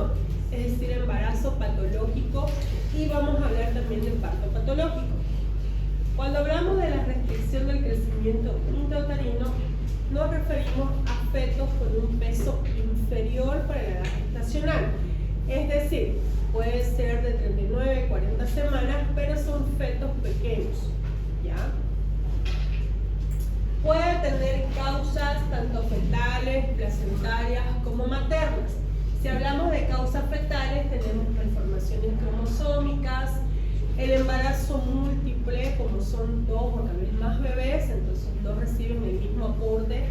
gestación, es decir, embarazo patológico, y vamos a hablar también del parto patológico. Cuando hablamos de la restricción del crecimiento intrauterino, nos referimos a fetos con un peso inferior para la edad gestacional, es decir, puede ser de 39 a 40 semanas, pero son fetos pequeños, ¿ya? Puede tener causas tanto fetales, placentarias como maternas. Si hablamos de causas fetales, tenemos malformaciones cromosómicas, el embarazo múltiple, como son 2 o tal vez más bebés, entonces 2 reciben el mismo aporte,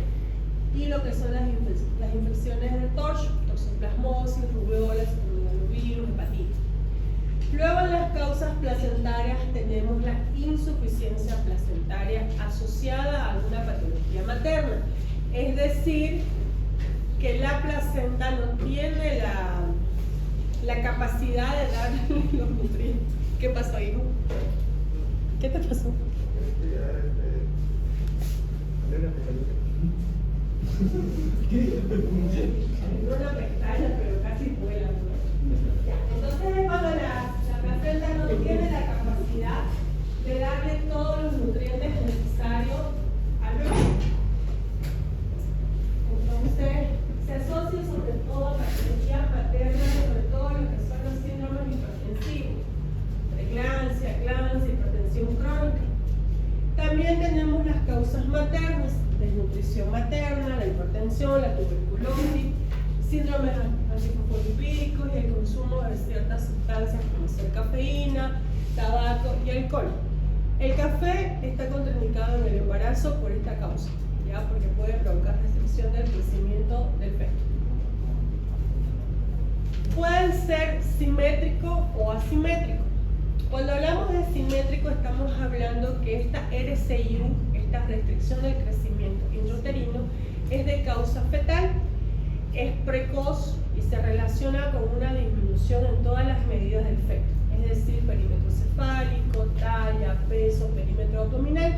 y lo que son las infecciones de toxoplasmosis, rubiola, citomegalovirus, hepatitis. Luego, en las causas placentarias tenemos la insuficiencia placentaria asociada a alguna patología materna, es decir, que la placenta no tiene la capacidad de dar los nutrientes. ¿Qué pasó, hijo? ¿Qué te pasó? Una pestaña, pero casi vuela, ¿no? Entonces, cuando la placenta no tiene la capacidad de darle todos los nutrientes necesarios al bebé. Entonces, se asocia sobre todo a patologías maternas, sobre todo lo que son los síndromes hipertensivos, preeclampsia, eclampsia, hipertensión crónica. También tenemos las causas maternas: desnutrición materna, la hipertensión, la tuberculosis, síndromes antifosfolipídicos y el consumo de ciertas sustancias como ser cafeína, tabaco y alcohol. El café está contraindicado en el embarazo por esta causa, ¿ya? Porque puede provocar restricción del crecimiento del feto. Pueden ser simétrico o asimétrico. Cuando hablamos de simétrico, estamos hablando que esta RCIU, esta restricción del crecimiento intrauterino, es de causa fetal, es precoz y se relaciona con una disminución en todas las medidas del feto, es decir, perímetro cefálico, talla, peso, perímetro abdominal.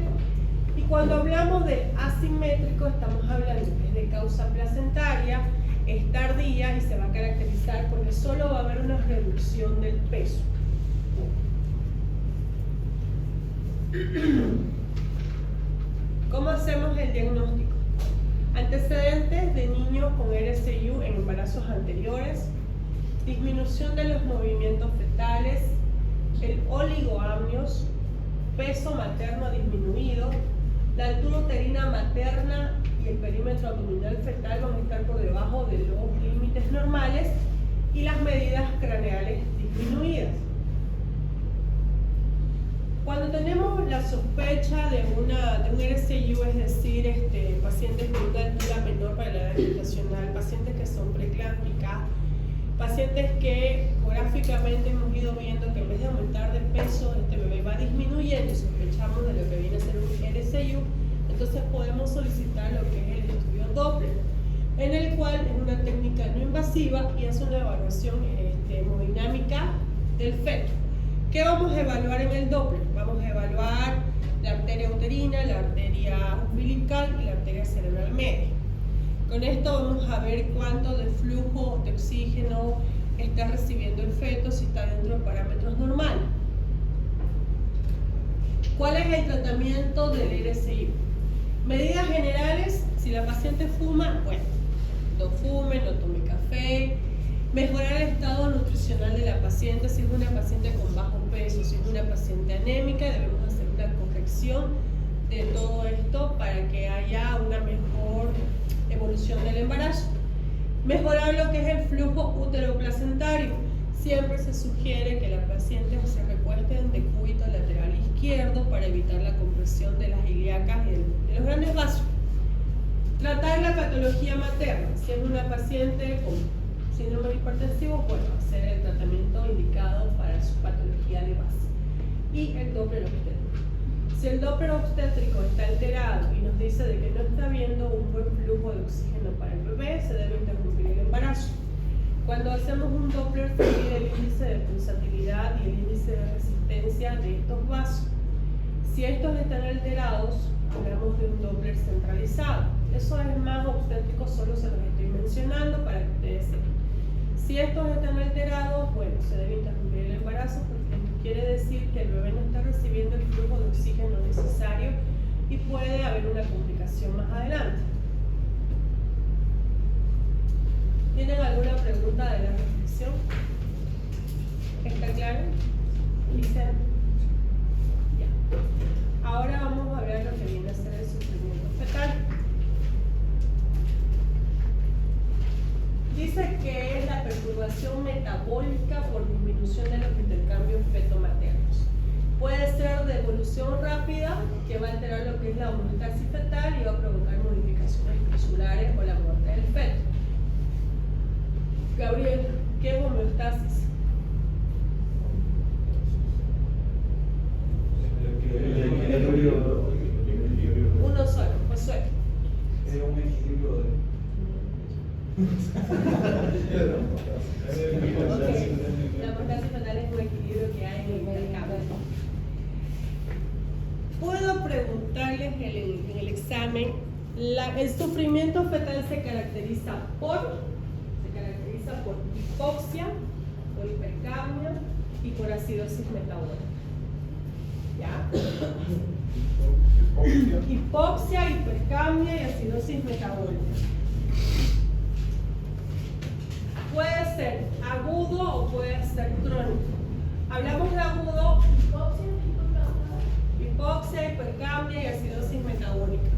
Y cuando hablamos de asimétrico, estamos hablando que es de causa placentaria, es tardía y se va a caracterizar porque solo va a haber una reducción del peso. ¿Cómo hacemos el diagnóstico? Antecedentes de niños con RCIU en embarazos anteriores, disminución de los movimientos fetales, el oligoamnios, peso materno disminuido, la altura uterina materna y el perímetro abdominal fetal van a estar por debajo de los límites normales, y las medidas craneales disminuidas. Cuando tenemos la sospecha de un RCIU, es decir, pacientes de una altura menor para la edad gestacional, pacientes que son preeclámpticas, pacientes que gráficamente hemos ido viendo que en vez de aumentar de peso, este bebé va disminuyendo y sospechamos de lo que viene a ser un RCIU, entonces podemos solicitar lo que es el estudio Doppler, en el cual es una técnica no invasiva y hace una evaluación hemodinámica del feto. ¿Qué vamos a evaluar en el Doppler? Vamos a evaluar la arteria uterina, la arteria umbilical y la arteria cerebral media. Con esto vamos a ver cuánto de flujo de oxígeno está recibiendo el feto, si está dentro de parámetros normales. ¿Cuál es el tratamiento del RCIU? Medidas generales: si la paciente fuma, bueno, no fume, no tome café. Mejorar el estado nutricional de la paciente. Si es una paciente con bajo peso, si es una paciente anémica, debemos hacer una corrección de todo esto para que haya una mejor evolución del embarazo. Mejorar lo que es el flujo uteroplacentario. Siempre se sugiere que la paciente se recueste en decúbito lateral izquierdo para evitar la compresión de las ilíacas y de los grandes vasos. Tratar la patología materna. Si es una paciente con síndrome hipertensivo, bueno, hacer el tratamiento indicado para su patología de base. Y el Doppler obstétrico. Si el Doppler obstétrico está alterado y nos dice de que no está habiendo un buen flujo de oxígeno para el bebé, se debe interrumpir el embarazo. Cuando hacemos un Doppler, se mide el índice de pulsatilidad y el índice de resistencia de estos vasos. Si estos están alterados, hablamos de un Doppler centralizado. Eso es más obstétrico, solo se los estoy mencionando para que ustedes sepan. Si estos están alterados, bueno, se debe interrumpir el embarazo porque quiere decir que el bebé no está recibiendo el flujo de oxígeno necesario y puede haber una complicación más adelante. ¿Tienen alguna pregunta de la reflexión? ¿Está claro? ¿Dicen? Ya. Ahora vamos a ver lo que viene a ser el sufrimiento fetal. Dice que es la perturbación metabólica por disminución de los intercambios feto-maternos. Puede ser de evolución rápida, que va a alterar lo que es la homeostasis fetal y va a provocar modificaciones crusulares o la muerte del feto. Gabriel, ¿qué es homeostasis? Uno solo, Josué. Es un equilibrio de... Okay. La homeostasis fetal es un equilibrio que hay en el intercambio. Puedo preguntarles en el examen, el sufrimiento fetal se caracteriza por hipoxia, por hipercamia y por acidosis metabólica. ¿Ya? Hipoxia, hipercamia y acidosis metabólica. Puede ser agudo o puede ser crónico. Hablamos de agudo, hipoxia, hipercamia y acidosis metabólica.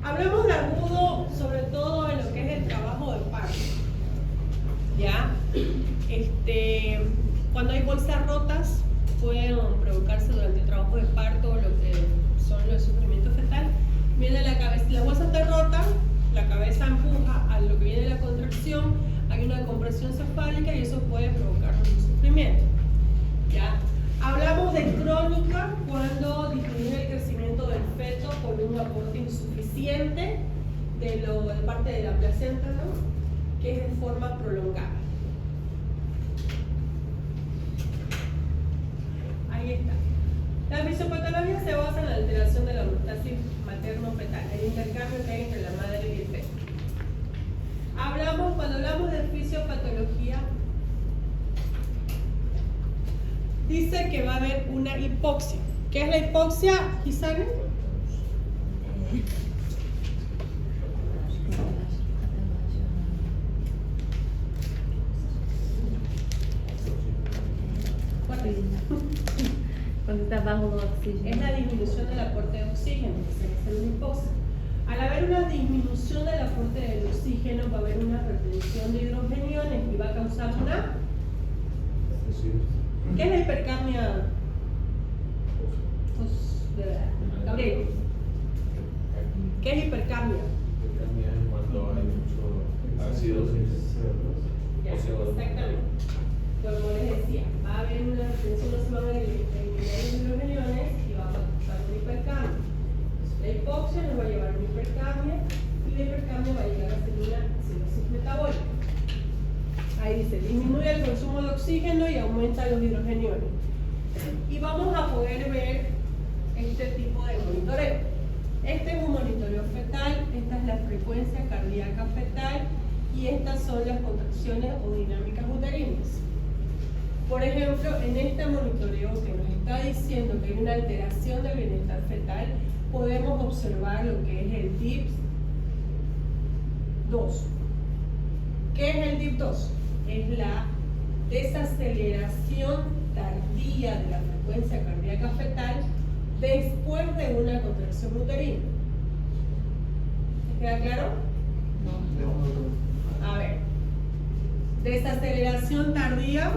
Hablamos de agudo sobre todo en lo que es el trabajo de parto. ¿Ya? Cuando hay bolsas rotas pueden provocarse durante el trabajo de parto lo que son los sufrimientos fetal. Viene la cabeza, la bolsa está rota, la cabeza empuja a lo que viene la contracción, hay una compresión cefálica y eso puede provocar un sufrimiento. ¿Ya? Hablamos de crónica cuando disminuye el crecimiento del feto por un aporte insuficiente de parte de la placenta, ¿no? Que es de forma prolongada. Ahí está. La fisiopatología se basa en la alteración de la homeostasis materno-fetal, el intercambio que hay entre la madre y el feto. Cuando hablamos de fisiopatología, dice que va a haber una hipoxia. ¿Qué es la hipoxia, Gisane? Cuando está bajo el oxígeno. Es la disminución del aporte de oxígeno, que se hace una hipoxia. Al haber una disminución del aporte del oxígeno, va a haber una retención de hidrogeniones y va a causar una... ¿Qué es la hipercamia? Pues, de verdad. Gabriel, ¿qué es hipercamia? Hipercamia es cuando hay mucho ácido. Ya, exactamente. Como les decía, va a haber una retención, no se van a eliminar los hidrogeniones y va a causar una hipercamia. La hipoxia nos va a llevar a una hipercamia y la hipercamia va a llegar a ser una acidosis metabólica. Ahí dice, disminuye el consumo de oxígeno y aumenta los hidrogeniones. Y vamos a poder ver este tipo de monitoreo. Este es un monitoreo fetal, esta es la frecuencia cardíaca fetal y estas son las contracciones o dinámicas uterinas. Por ejemplo, en este monitoreo que nos está diciendo que hay una alteración del bienestar fetal, podemos observar lo que es el DIPS 2. ¿Qué es el DIPS 2? Es la desaceleración tardía de la frecuencia cardíaca fetal después de una contracción uterina. ¿Me queda claro? No. A ver. Desaceleración tardía.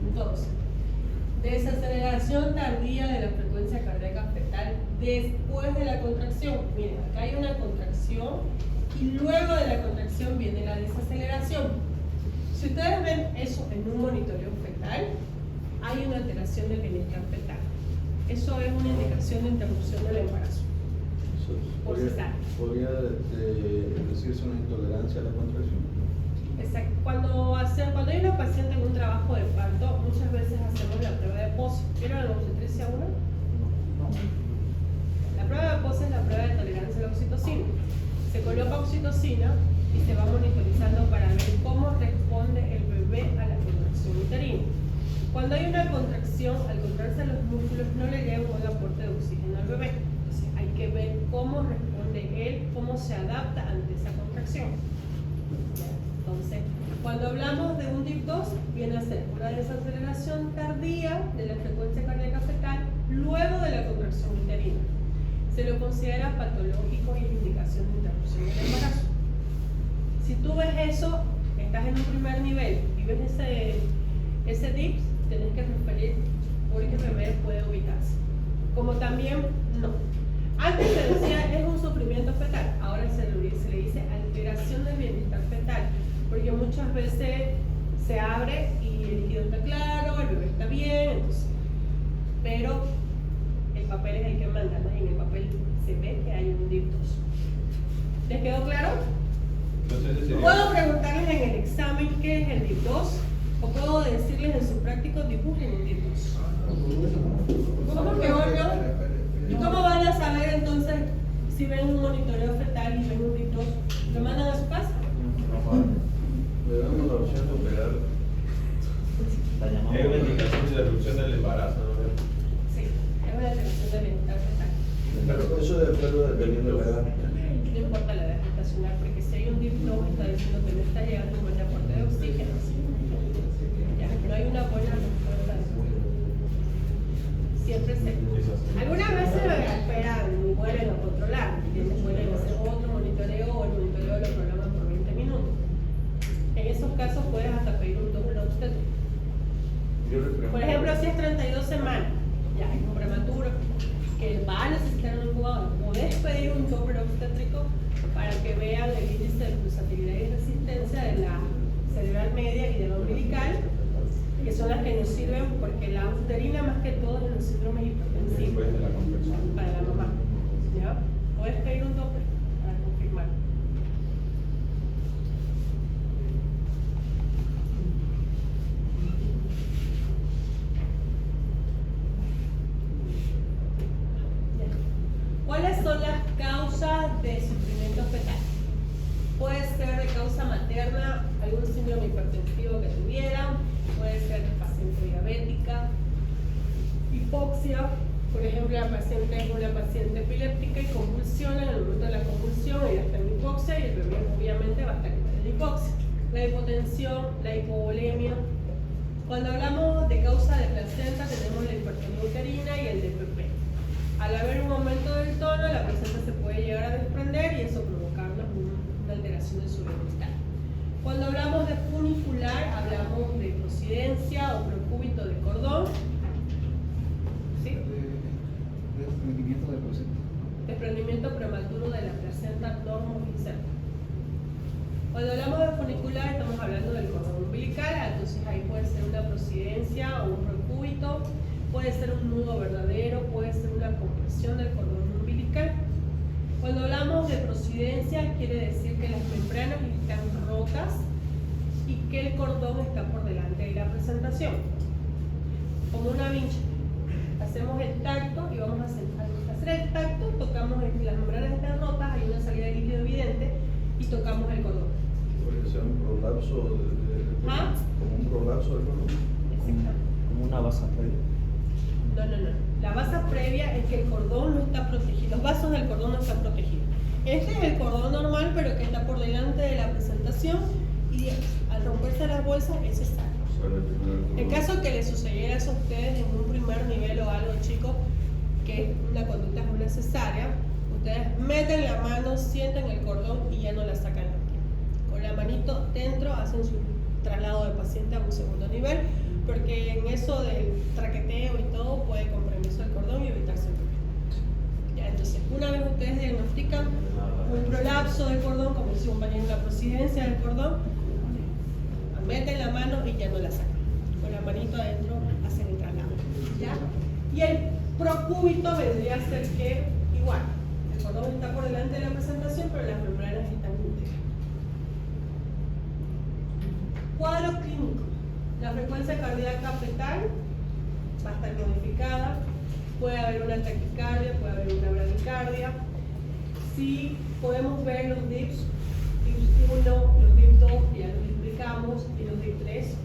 Entonces, desaceleración tardía de la frecuencia cardíaca fetal después de la contracción. Miren, acá hay una contracción y luego de la contracción viene la desaceleración. Si ustedes ven eso en un monitoreo fetal, hay una alteración del bienestar fetal. Eso es una indicación de interrupción del embarazo. Por cesárea. ¿Podría decirse una intolerancia a la contracción? Exacto. Cuando hay una paciente en un trabajo de parto, muchas veces hacemos la prueba de POSE. ¿Vieron la obstetricia 1? La prueba de POSE es la prueba de tolerancia a la oxitocina. Se coloca oxitocina y se va monitorizando para ver cómo responde el bebé a la contracción uterina. Cuando hay una contracción, al contraerse los músculos no le llega un buen aporte de oxígeno al bebé. Entonces hay que ver cómo responde él, cómo se adapta ante esa contracción. Entonces, cuando hablamos de un DIP2, viene a ser una desaceleración tardía de la frecuencia cardíaca fetal luego de la contracción uterina. Se lo considera patológico y es indicación de interrupción del embarazo. Si tú ves eso, estás en un primer nivel y ves ese DIP, tenés que referir porque el bebé puede ubicarse. Como también, no. Antes se decía es un sufrimiento fetal, ahora se le dice alteración del bienestar fetal, porque muchas veces se abre y el líquido está claro, el bebé está bien, entonces, pero el papel es el que manda, ¿no? Y en el papel se ve que hay un DIP2. ¿Les quedó claro? ¿Puedo preguntarles en el examen qué es el DIP2? ¿O puedo decirles en su práctico dibujen un DIP2? ¿Cómo que no? ¿Y cómo van a saber entonces si ven un monitoreo fetal y ven un DIP2? ¿Lo mandan a su casa? Le damos la opción de operar. Es una indicación de interrupción del embarazo, ¿no? Sí, es una alteración del bienestar fetal. Pero eso de acuerdo dependiendo de la edad. No importa la edad gestacional, porque si hay un DIP2 está diciendo que no está llegando un buen aporte de oxígeno. Ya, no hay una buena respuesta. Siempre se... Algunas veces lo esperan y vuelven a controlar, vuelven a hacer otro monitoreo o el monitoreo lo programan por 20 minutos. En esos casos puedes hasta pedir un doble obstétrico. Por ejemplo, si es 32 semanas, ya es un prematuro, que va a necesitar un incubador, podés pedir un doble obstétrico para que vean el índice de pulsatividad y resistencia de la cerebral media y de la umbilical, que son las que nos sirven porque la uterina más que todo es en los síndromes hipertensivos para la mamá. ¿Ya? Puedes pedir un doble para confirmar. ¿Cuáles son las causas de sufrimiento fetal? Puede ser de causa materna, algún síndrome hipertensivo que tuviera, puede ser paciente diabética, hipoxia, por ejemplo, la paciente es una paciente epiléptica y convulsiona, en el momento de la convulsión ella está en hipoxia y el bebé obviamente va a estar en hipoxia. La hipotensión, la hipovolemia. Cuando hablamos de causa de placenta tenemos la hipertonía uterina y el DPP. Al haber un aumento del tono, la placenta se puede llegar a desprender y eso provocarnos una alteración de su bienestar. Cuando hablamos de funicular, hablamos de procidencia o procúbito de cordón. ¿Sí? Desprendimiento de placenta. Desprendimiento prematuro de la placenta normoinserta. Cuando hablamos de funicular, estamos hablando del cordón umbilical, entonces ahí puede ser una procidencia o un procúbito. Puede ser un nudo verdadero, puede ser una compresión del cordón umbilical. Cuando hablamos de procidencia, quiere decir que las membranas están rotas y que el cordón está por delante de la presentación. Como una vincha. Hacemos el tacto y vamos a hacer el tacto, tocamos, las membranas están rotas, hay una salida de líquido evidente y tocamos el cordón. Puede ser un prolapso ¿Ah? como un prolapso del cordón. Exactamente. Como una basa previa. No. La basa previa es que el cordón no está protegido. Los vasos del cordón no están protegidos. Este es el cordón normal, pero que está por delante de la presentación y al romperse las bolsas, ese está. En caso que les sucediera eso a ustedes en un primer nivel o algo, chicos, que una conducta es una cesárea, ustedes meten la mano, sienten el cordón y ya no la sacan. Con la manito dentro hacen su traslado de paciente a un segundo nivel, porque en eso del traqueteo y todo puede comprometerse el cordón y evitarse el problema. Ya, entonces, una vez ustedes diagnostican un prolapso del cordón, como dice un compañero, la procidencia del cordón, meten ya no la sacan. Con la manito adentro hacen el traslado. ¿Ya? Y el procúbito vendría a ser que igual, el cordón está por delante de la presentación, pero las membranas están íntegras. Cuadro clínico. La frecuencia cardíaca fetal va a estar modificada. Puede haber una taquicardia, puede haber una bradicardia. Si podemos ver los DIPs, DIPs 1, los DIP 2, que ya los explicamos, y los DIP 3.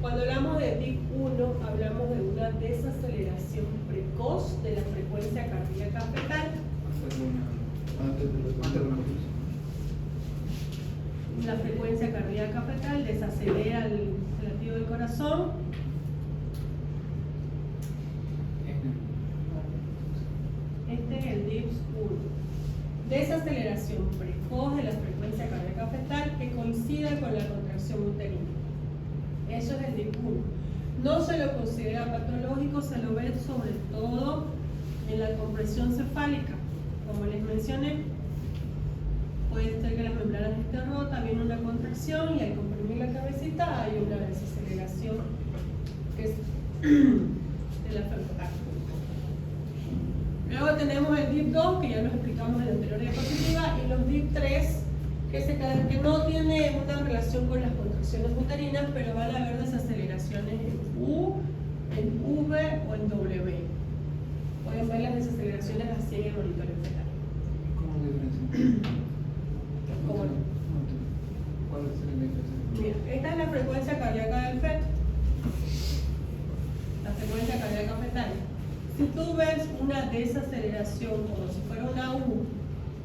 Cuando hablamos de DIP 1, hablamos de una desaceleración precoz de la frecuencia cardíaca fetal. La frecuencia cardíaca fetal desacelera el latido del corazón. Este es el DIPS 1. Desaceleración precoz de la frecuencia cardíaca fetal que coincide con la contracción uterina. Eso es el DIP 1. No se lo considera patológico, se lo ve sobre todo en la compresión cefálica. Como les mencioné, puede ser que las membranas estén rotas, viene una contracción y al comprimir la cabecita hay una desaceleración que es de la fetal. Luego tenemos el DIP 2, que ya nos explicamos en la anterior diapositiva, y los DIP 3, que no tiene una relación con las contracciones uterinas, pero van a haber desaceleraciones en U, en V o en W. Pueden ver las desaceleraciones así en el monitoreo fetal. ¿Cómo se diferencia? ¿Cómo no? ¿Cuál es la diferencia? Mira, esta es la frecuencia cardíaca del feto. La frecuencia cardíaca fetal. Si tú ves una desaceleración como si fuera una U,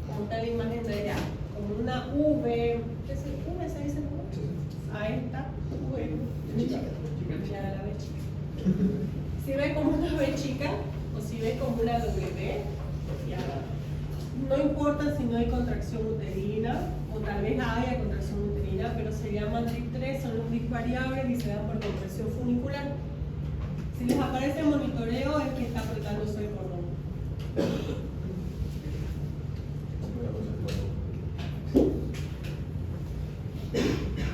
como está la imagen de allá, como una V, ¿qué es el V? ¿Se dice V? A esta V, ya la ve chica. Si ve como una V chica o si ve como una W, ya no importa si no hay contracción uterina o tal vez haya contracción uterina, pero se llaman DIP 3, son los DIP variables y se dan por compresión funicular. Si les aparece el monitoreo es que está apretándose el cordón.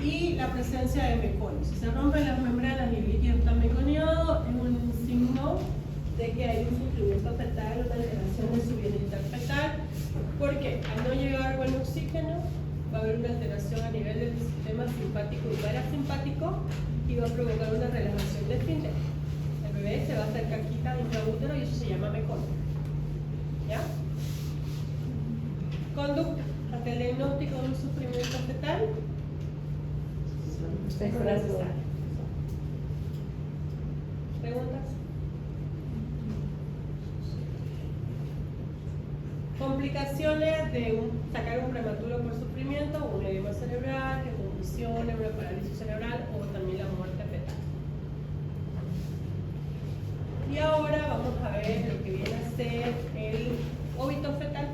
Y la presencia de meconio. Si se rompen las membranas y el líquido está meconiado, es un signo de que hay un sufrimiento fetal, una alteración de su bienestar fetal, porque al no llegar buen oxígeno va a haber una alteración a nivel del sistema simpático y parasimpático y va a provocar una relajación de esfínter. El bebé se va a hacer caquita intraútero y eso se llama meconio. ¿Ya? Conducta. Ante el diagnóstico de un sufrimiento fetal, ¿preguntas? Complicaciones de sacar un prematuro por sufrimiento, un edema cerebral, convulsiones, una parálisis cerebral o también la muerte fetal. Y ahora vamos a ver lo que viene a ser el óbito fetal.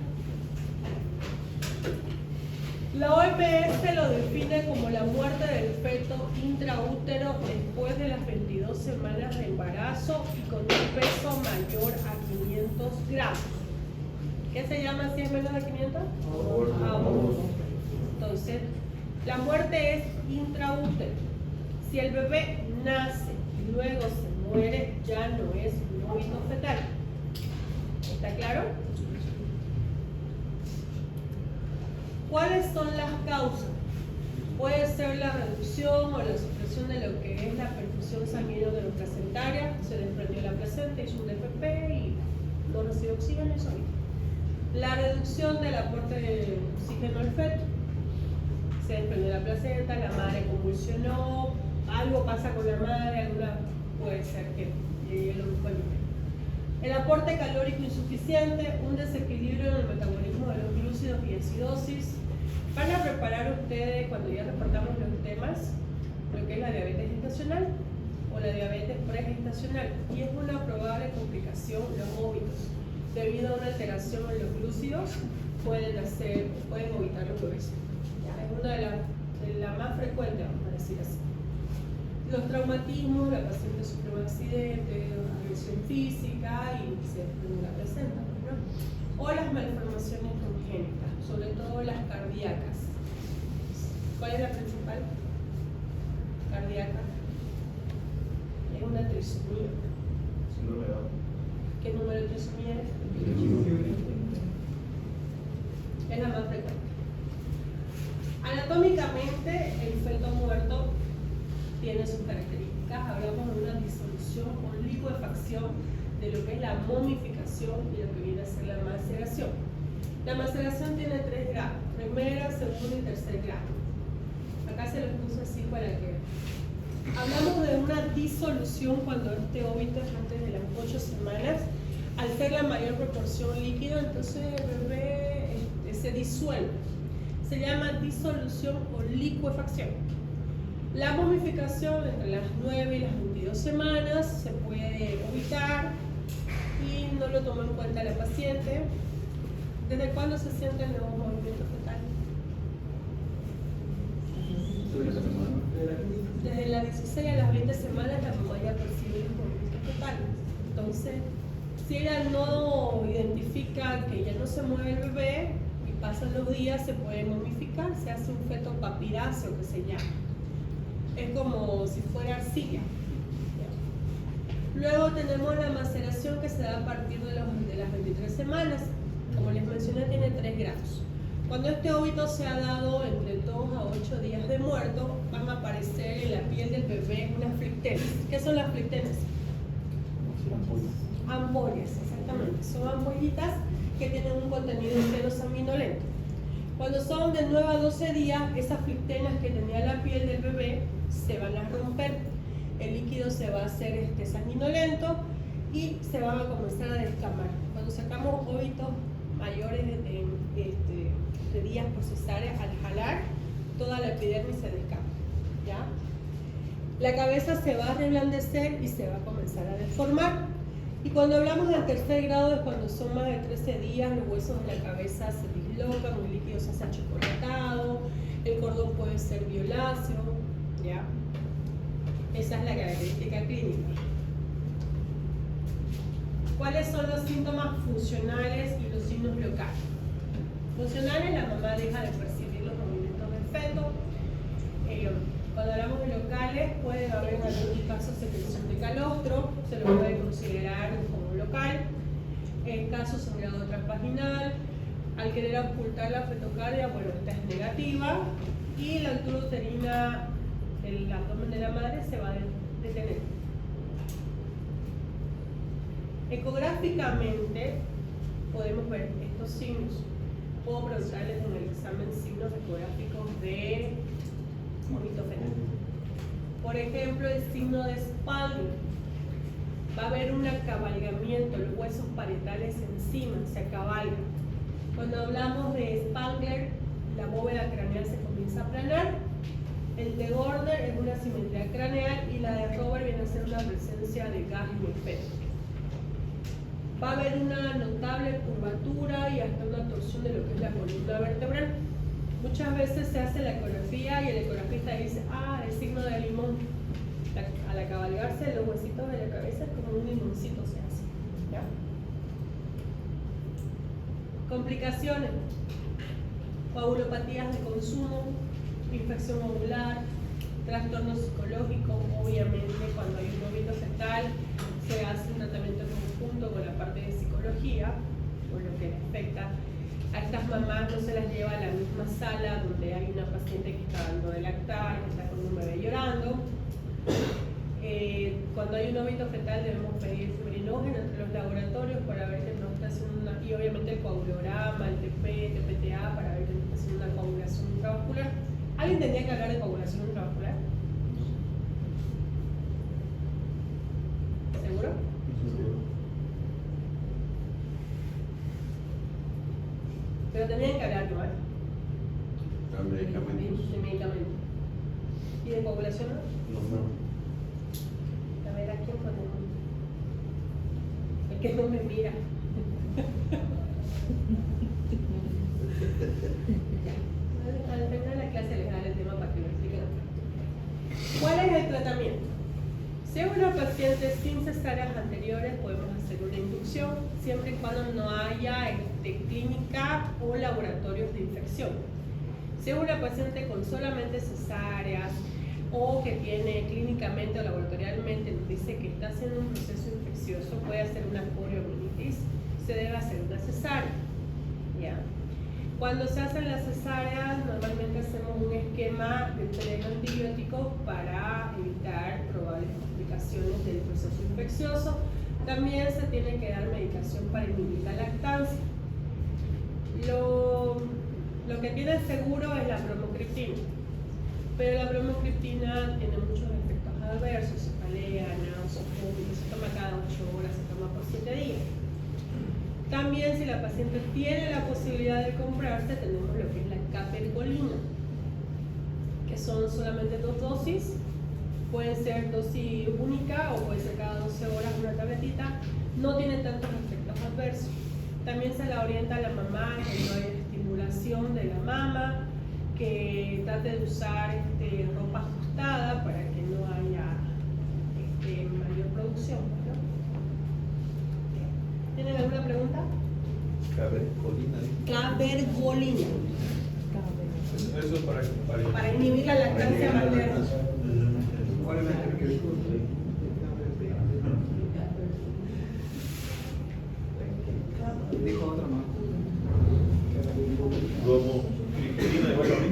La OMS lo define como la muerte del feto intraútero después de las 22 semanas de embarazo y con un peso mayor a 500 gramos. ¿Qué se llama si es menos de 500? Aborto. Entonces, la muerte es intraútero. Si el bebé nace y luego se muere, ya no es un óbito fetal. ¿Está claro? ¿Cuáles son las causas? Puede ser la reducción o la supresión de lo que es la perfusión sanguínea neuroplacentaria. Se desprendió la placenta, hizo un DPP y no recibe oxígeno y sólido. La reducción del aporte de oxígeno al feto. Se desprendió la placenta, la madre convulsionó, algo pasa con la madre, alguna puede ser que llegue el bebé. El aporte calórico insuficiente, un desequilibrio en el metabolismo de los glúcidos y acidosis. Van a preparar ustedes, cuando ya reportamos los temas, lo que es la diabetes gestacional o la diabetes pregestacional. Y es una probable complicación los óbitos. Debido a una alteración en los glúcidos, pueden ovitar los bebés. Es una de las más frecuentes, vamos a decir así. Los traumatismos, la paciente sufre un accidente, una agresión física y se la placenta, ¿no? O las malformaciones congénitas, sobre todo las cardíacas. ¿Cuál es la principal? Cardíaca. trisomía. Síndrome de Down. ¿Qué número de trisomía es? Es la más frecuente. Anatómicamente, el feto muerto tiene sus características. Hablamos de una disolución o licuefacción de lo que es la momificación y lo que viene a ser la maceración. La maceración tiene 3 grados: primera, segunda y tercer grado. Acá se los puse así para que... Hablamos de una disolución cuando este óbito es antes de las 8 semanas. Al ser la mayor proporción líquido, entonces el bebé se disuelve. Se llama disolución o licuefacción. La momificación entre las 9 y las 22 semanas se puede evitar y no lo toma en cuenta la paciente. ¿Desde cuándo se sienten nuevos movimientos fetales? Desde las 16 a las 20 semanas la mamá ya percibe los movimientos fetales. Entonces, si ella no identifica que ya no se mueve el bebé y pasan los días, se puede momificar, se hace un feto papiráceo que se llama. Es como si fuera arcilla. Luego tenemos la maceración que se da a partir de las 23 semanas. Como les mencioné, tiene 3 grados. Cuando este óbito se ha dado entre 2 a 8 días de muerto, van a aparecer en la piel del bebé unas flictenas. ¿Qué son las flictenas? Ampollas, exactamente. Son ampollitas que tienen un contenido entero sanguinolento. Cuando son de 9 a 12 días, esas flictenas que tenía la piel del bebé se van a romper. El líquido se va a hacer sanguinolento y se van a comenzar a descamar. Cuando sacamos óbitos mayores de días por cesárea, al jalar, toda la epidermis se descama, ¿ya? La cabeza se va a reblandecer y se va a comenzar a deformar. Y cuando hablamos del tercer grado es cuando son más de 13 días, los huesos de la cabeza se dislocan, el líquido se hace achocolatado, el cordón puede ser violáceo, ¿ya? Esa es la característica clínica. ¿Cuáles son los síntomas funcionales y los signos locales? Funcionales, la mamá deja de percibir los movimientos del feto. Cuando hablamos de locales, puede haber en algunos casos secreción de calostro, se lo puede considerar como local. En caso sangrado transvaginal, al querer ocultar la fetocardia, bueno, esta es negativa. Y la altura uterina del abdomen de la madre se va a detener. Ecográficamente podemos ver estos signos. Puedo preguntarles en el examen signos ecográficos de óbito fetal. Por ejemplo, el signo de Spalding. Va a haber un acabalgamiento, los huesos parietales encima se acabalgan. Cuando hablamos de Spangler, la bóveda craneal se comienza a aplanar. El de Gordner es una simetría craneal y la de Robert viene a ser una presencia de gas en el feto. Va a haber una notable curvatura y hasta una torsión de lo que es la columna vertebral. Muchas veces se hace la ecografía y el ecografista dice, el signo de limón. Al acabalgarse los huesitos de la cabeza es como un limoncito se hace, ¿ya? Complicaciones: coagulopatías de consumo, infección ovular, trastorno psicológico. Obviamente cuando hay un óbito fetal se hace un tratamiento conjunto con la parte de psicología, por lo que respecta a estas mamás. No se las lleva a la misma sala donde hay una paciente que está dando de lactar, que está con un bebé llorando. Cuando hay un óbito fetal debemos pedir fibrinógeno entre los laboratorios para ver que no está haciendo una, y obviamente el coagulograma, el TP, TPTA, para ver que no está haciendo una coagulación intravascular. ¿Alguien tendría que hablar de coagulación intravascular? ¿Seguro? Pero tendrían que hablar, ¿no? De medicamentos. De medicamentos. ¿Y de coagulación no? No. A ver, ¿a quién ponemos? El que no me mira. Al terminar la clase les daré el tema para que lo expliquen acá. ¿Cuál es el tratamiento? Si es una paciente sin cesáreas anteriores, podemos hacer una inducción, siempre y cuando no haya clínica o laboratorios de infección. Si es una paciente con solamente cesáreas, o que tiene clínicamente o laboratorialmente, nos dice que está haciendo un proceso infeccioso, puede hacer una coriominitis, se debe hacer una cesárea. ¿Ya? Cuando se hacen las cesáreas, normalmente hacemos un esquema de entrega de antibióticos para evitar probables complicaciones del proceso infeccioso. También se tiene que dar medicación para inhibir la lactancia. Lo que tiene seguro es la bromocriptina, pero la bromocriptina tiene muchos efectos adversos, cefalea, náuseas, vómitos, se toma cada 8 horas, se toma por 7 días. También, si la paciente tiene la posibilidad de comprarse, tenemos lo que es la cabergolina, que son solamente 2 dosis, pueden ser dosis única o puede ser cada 12 horas una tabletita, no tiene tantos efectos adversos. También se la orienta a la mamá en la estimulación de la mama, que trate de usar ropa ajustada para que no haya mayor producción, ¿no? ¿Tienen alguna pregunta? Cabergolina. Cabergolina. Eso es Para inhibir la lactancia materna. ¿Cuál es la que dijo otra más? Bromocriptina igual a mí.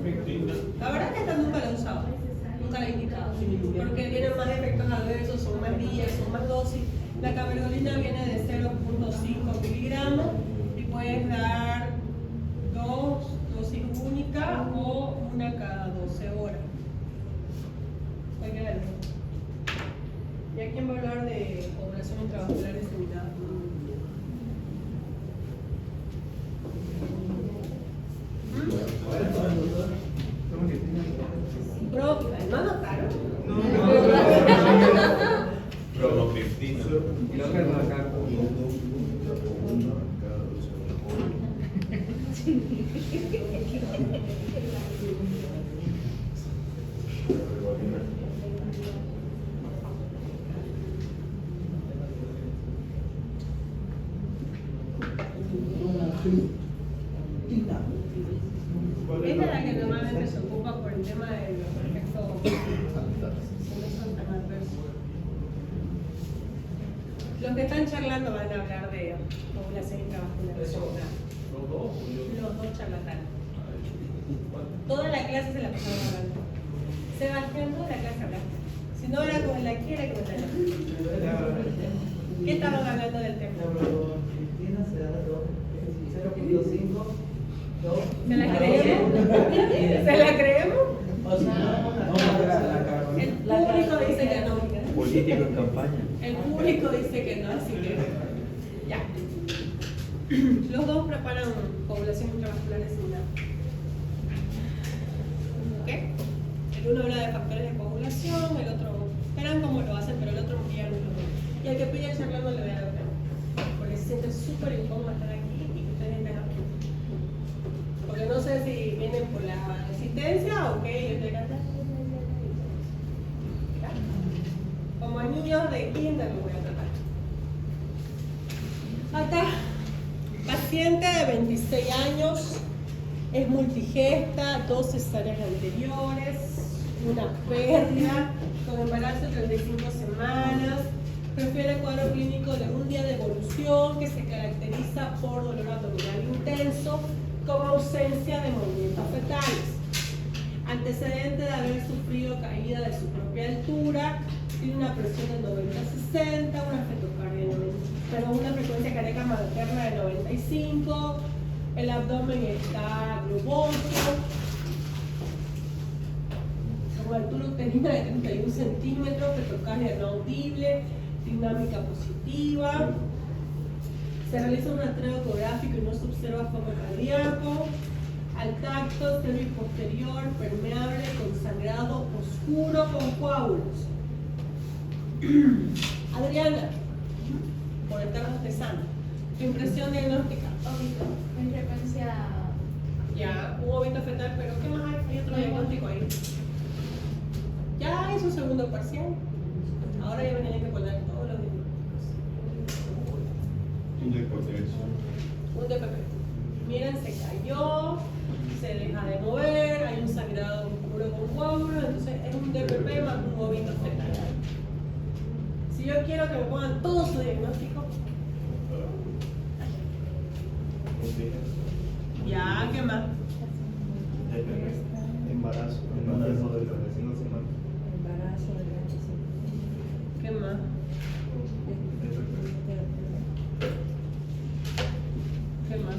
Crispina. La verdad que esta nunca la he usado, nunca la he indicado, porque tienen más efectos adversos, son más días, son más dosis. La cabergolina viene de 0.5 miligramos y puedes dar 2 dosis únicas o una cada 12 horas. Cualquiera de las dos. ¿Y a quién va a hablar de ovulación intravascular diseminada? ¿No anotaron? Bromocriptina. Y la otra es la acá. Esta es la que normalmente se ocupa por el tema de los efectos no son tan adversos. Los que están charlando van a hablar de ovulación intravascular. Los dos charlatanes. Toda la clase se la pasaron hablando. Sebastián, toda la clase hablando. Si no era con la quiera que me ¿qué estaban hablando del tema? ¿Se la creemos? ¿Se la creemos? El público dice que no. Político en campaña. El público dice que no, así que ya. Los dos preparan ovulación intravascular diseminada. ¿Ok? El uno habla de factores de coagulación, el otro, verán cómo lo hacen, pero el otro ya no lo ve. Y al que pilla charlando le voy a dar tema, porque se siente súper incómodo estar aquí y que ustedes estén aquí. Porque no sé si vienen por la resistencia o qué, yo estoy acá. Como niños de kinder lo voy a tratar. Acá, paciente de 26 años, es multigesta, 2 cesáreas anteriores, una pérdida, con embarazo de 35 semanas, prefiere cuadro clínico de un día de evolución que se caracteriza por dolor abdominal intenso, con ausencia de movimientos fetales. Antecedente de haber sufrido caída de su propia altura, tiene una presión de 90-60, una fetocardia de 90, pero una frecuencia cardíaca materna de 95, el abdomen está globoso, con altura uterina de 31 centímetros, fetocardia no audible, dinámica positiva. Se realiza un rastreo ecográfico y no se observa foco cardíaco. Al tacto, cervix posterior, permeable, con sangrado oscuro, con coágulos. Adriana, por estar bostezando. ¿Tu impresión diagnóstica? En frecuencia. Ya, un ovito fetal, pero ¿qué más hay? Hay otro diagnóstico ahí. Ya hizo segundo parcial. Ahora ya me tienen que poner todos los diagnósticos. Un DPP. Miren, se cayó, se deja de mover, hay que me pongan todo su diagnóstico. Ya, ¿qué más? Embarazo de la recién semana. Embarazo de la ¿Qué más? ¿Qué más?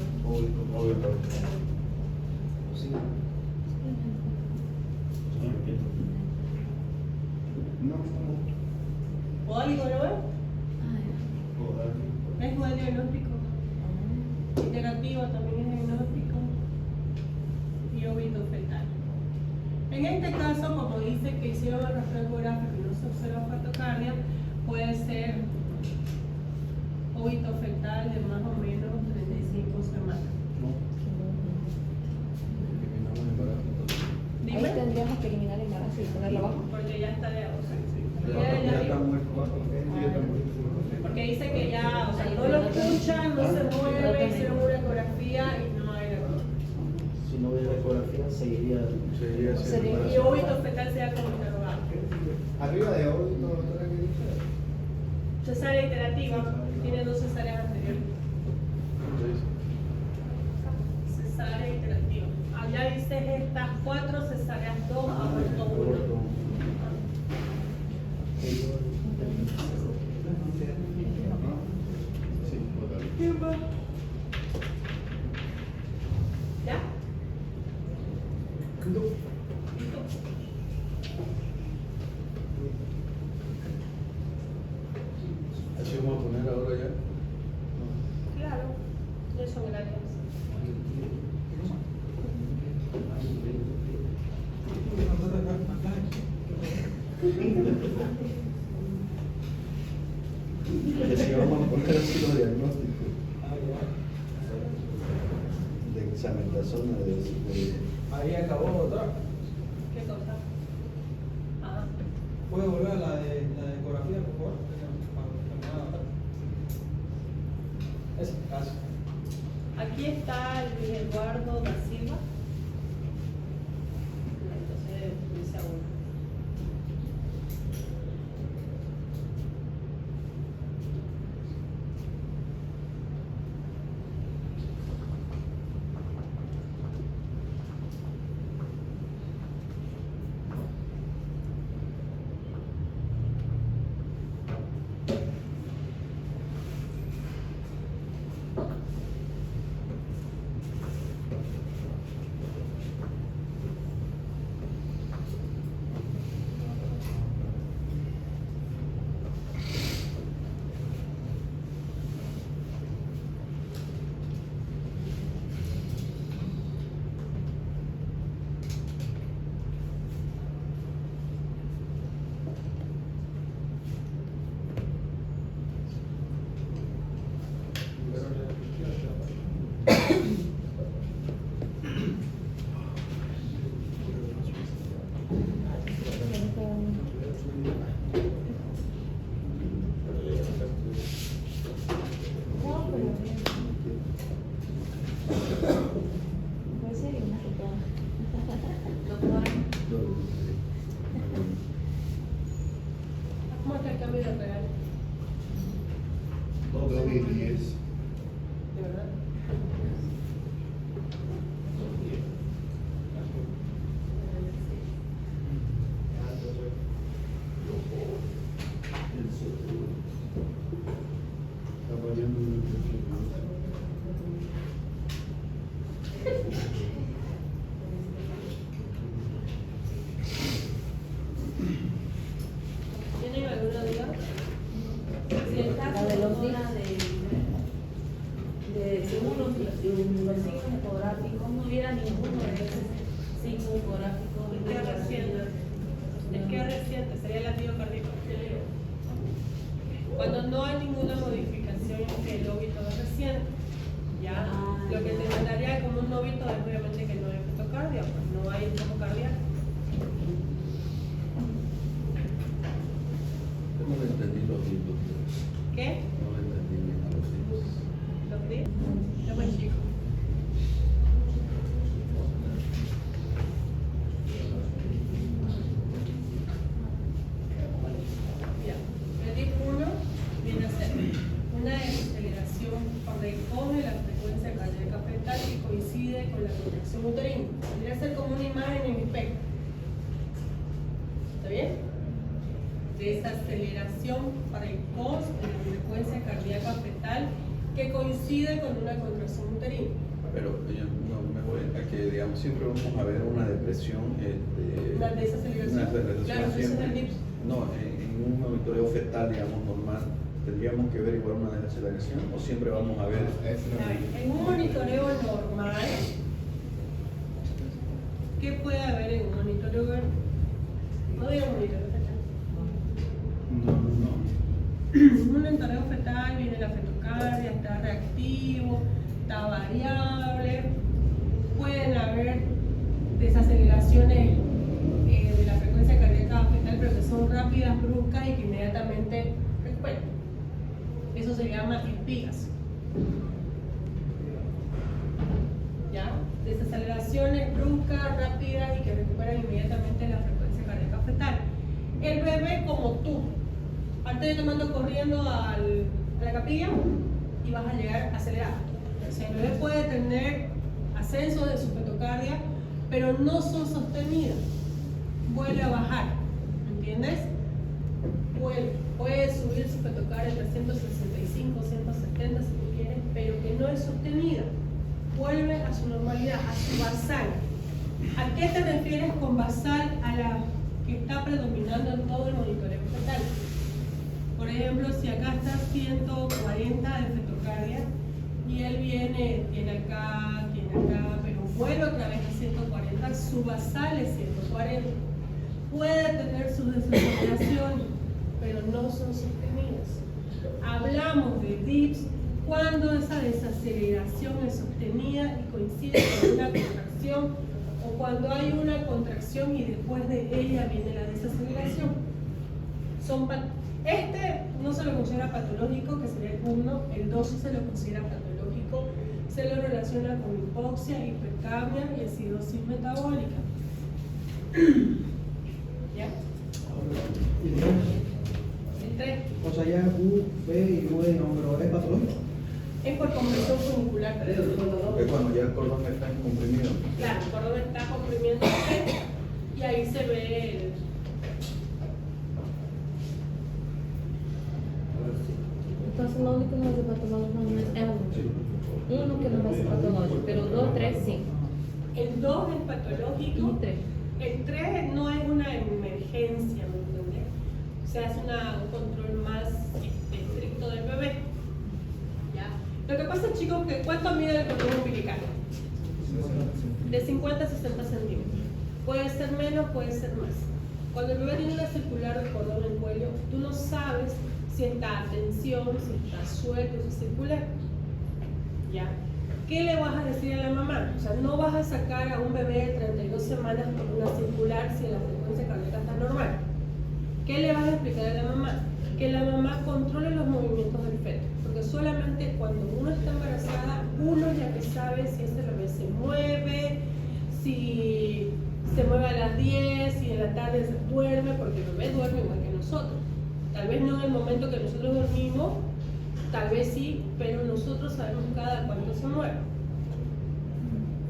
¿O algo nuevo? Es buen diagnóstico. Interactivo también es diagnóstico. Y óbito fetal. En este caso, como dice que hicieron el rastreo ecográfico y no se observa fotocardia, puede ser óbito fetal de más o menos 35 semanas. Ahí Dime, tendríamos que eliminar el embarazo y ponerlo abajo. porque ya está de ausencia. Ya está muerto. Porque dice que ya, o sea, no lo escuchan, no se mueve, hicieron una ecografía y no hay ecografía. Si no hubiera ecografía, seguiría siendo Y embarazo. óbito fetal sea como interrogado. Arriba de óbito, doctora, ¿qué dice? Cesárea iterativa, tiene 2 cesáreas anteriores. Cesárea iterativa. Allá dice estas 4 cesáreas 2, aborto 1. ¿Ya? Así vamos a poner ahora ya. Claro, ya son grandes. Que si vamos a poner así los diagnósticos de examen de Ahí acabó, doctora. ¿Qué cosa? Ajá. ¿Puede volver a la de ecografía, por favor? Ese caso. Aquí está Luis Eduardo da Silva. Entonces, dice uno. Puede ser una doctora. ¿Cómo está el cambio de real? 2010. ¿De verdad? Está variando mucho. ¿Tienen alguna duda? Si el caso La de los doctora, según los signos ecográficos, no hubiera ninguno de esos signos ecográficos. Es que es reciente. Es que es reciente, sería el latido cardíaco. Cuando no hay ninguna modificación en que el óbito es reciente, ya lo que te mandaría como un óbito es obviamente que no hay fotocardia, pues no hay flujo cardíaco. Yo no le entendí los libros. ¿Qué? No le entendí bien a los libros. ¿Los di? Es muy chico. Ya. El DIP 1 desaceleración precoz de la frecuencia cardíaca fetal que coincide con una contracción uterina. Pero yo no me voy a que, digamos, siempre vamos a ver una depresión. Una desaceleración. Una desaceleración Claro, eso es siempre. el DIPS. No, en un monitoreo fetal, digamos, normal, ¿tendríamos que ver igual una desaceleración o siempre vamos a ver? En un monitoreo normal, ¿qué puede haber en un monitoreo? No digo monitoreo fetal. En un monitoreo fetal viene la fetocardia, está reactivo, está variable, pueden haber desaceleraciones de la frecuencia cardíaca fetal, pero que son rápidas, bruscas y que inmediatamente recuperan. Eso se llama espigas. ¿Ya? Desaceleraciones bruscas, rápidas y que recuperan inmediatamente la frecuencia cardíaca fetal. El bebé como tú, antes yo te mando corriendo a la capilla y vas a llegar acelerado. O sea, el bebé puede tener ascenso de su fetocardia, pero no son sostenidas. Vuelve a bajar, ¿entiendes? Puede subir su fetocardia a 365, 170 si tú quieres, pero que no es sostenida. Vuelve a su normalidad, a su basal. ¿A qué te refieres con basal? A la que está predominando en todo el monitoreo fetal. Por ejemplo, si acá está 140 de fetocardia y él tiene acá, pero vuelve otra vez a 140, su basal es 140. Puede tener sus desaceleraciones, pero no son sostenidas. Hablamos de DIPS cuando esa desaceleración es sostenida y coincide con una contracción, o cuando hay una contracción y después de ella viene la desaceleración. Este no se lo considera patológico, que sería el 1, el 2 sí se lo considera patológico, se lo relaciona con hipoxia, hipercapnia y acidosis metabólica. ¿Ya? El 3. O sea, ya U, B y U, no, pero es patológico. Es por compresión funicular. Es cuando ya el cordón está comprimido. Claro, el cordón está comprimiéndose y ahí se ve el... Entonces, lo único que no es patológico no es uno que no va a ser patológico, pero 2, 3 sí. El 2 es patológico. Y 3. El 3 no es una emergencia, ¿me entiendes? O sea, es un control más estricto del bebé. ¿Ya? Lo que pasa, chicos, que ¿cuánto mide el cordón umbilical? De 50 a 60 centímetros. Puede ser menos, puede ser más. Cuando el bebé tiene una circular del cordón en el cuello, tú no sabes si está a tensión, si está suelto, si es circular. ¿Ya? ¿Qué le vas a decir a la mamá? O sea, no vas a sacar a un bebé de 32 semanas con una circular si la frecuencia cardíaca está normal. ¿Qué le vas a explicar a la mamá? Que la mamá controle los movimientos del feto. Porque solamente cuando uno está embarazada, uno ya que sabe si ese bebé se mueve, si se mueve a las 10, si en la tarde se duerme, porque el bebé duerme igual que nosotros. Tal vez no en el momento que nosotros dormimos, tal vez sí, pero nosotros sabemos cada cuánto se mueve.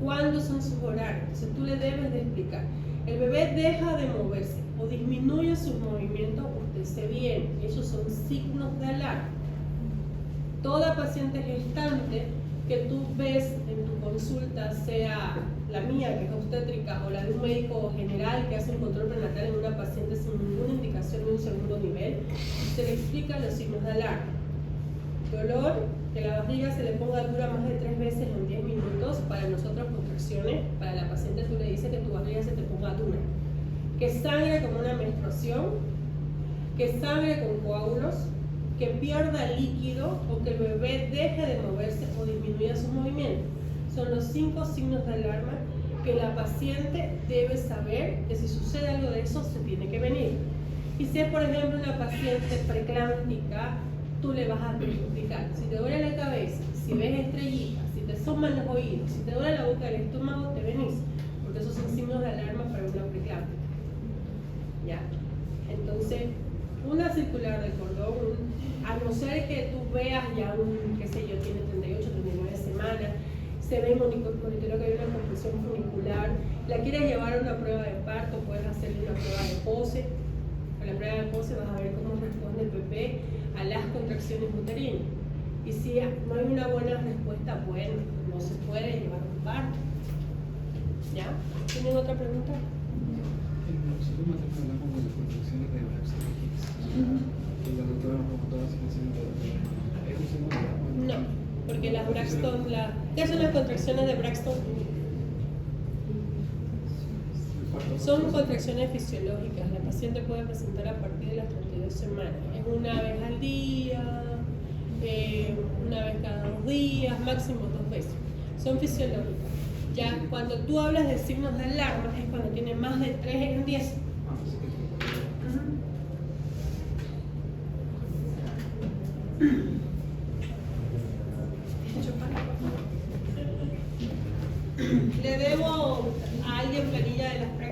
¿Cuándo son sus horarios? Entonces tú le debes de explicar. El bebé deja de moverse o disminuye sus movimientos, usted se viene. Esos son signos de alarma. Toda paciente gestante que tú ves en tu consulta, sea la mía, que es obstétrica, o la de un médico general que hace un control prenatal en una paciente sin ninguna indicación de un segundo nivel, se le explican los signos de alarma. Dolor, que la barriga se le ponga dura más de 3 veces en 10 minutos, para nosotros contracciones, para la paciente tú le dices que tu barriga se te ponga dura. Que sangre como una menstruación, que sangre con coágulos, que pierda líquido o que el bebé deje de moverse o disminuya su movimiento. Son los 5 signos de alarma que la paciente debe saber que si sucede algo de eso se tiene que venir. Y si es, por ejemplo, una paciente preclántica, tú le vas a explicar. Si te duele la cabeza, si ves estrellitas, si te asoman los oídos, si te duele la boca del estómago, te venís. Porque esos son signos de alarma para una preclántica. ¿Ya? Entonces, una circular del cordón, a no ser que tú veas ya un, qué sé yo, tiene 38, 39 semanas, se ve monitoreo que hay una compresión funicular, la quieres llevar a una prueba de parto, puedes hacerle una prueba de pose, Con la prueba de pose vas a ver cómo responde el bebé a las contracciones uterinas. Y si no hay una buena respuesta, bueno, no se puede llevar un parto. ¿Ya? ¿Tienen otra pregunta? En el nosotros materno hablamos de las contracciones de Braxton Hicks. Y la doctora nos preguntaba si necesitan de ¿es un símbolo? No, porque las Braxton, ¿qué son las contracciones de Braxton? Son contracciones fisiológicas. La paciente puede presentar a partir de las 32 semanas. Es una vez al día, una vez cada 2 días, máximo 2 veces. Son fisiológicas. Ya cuando tú hablas de signos de alarma es cuando tiene más de 3 en 10. Le debo a alguien planilla de las prácticas.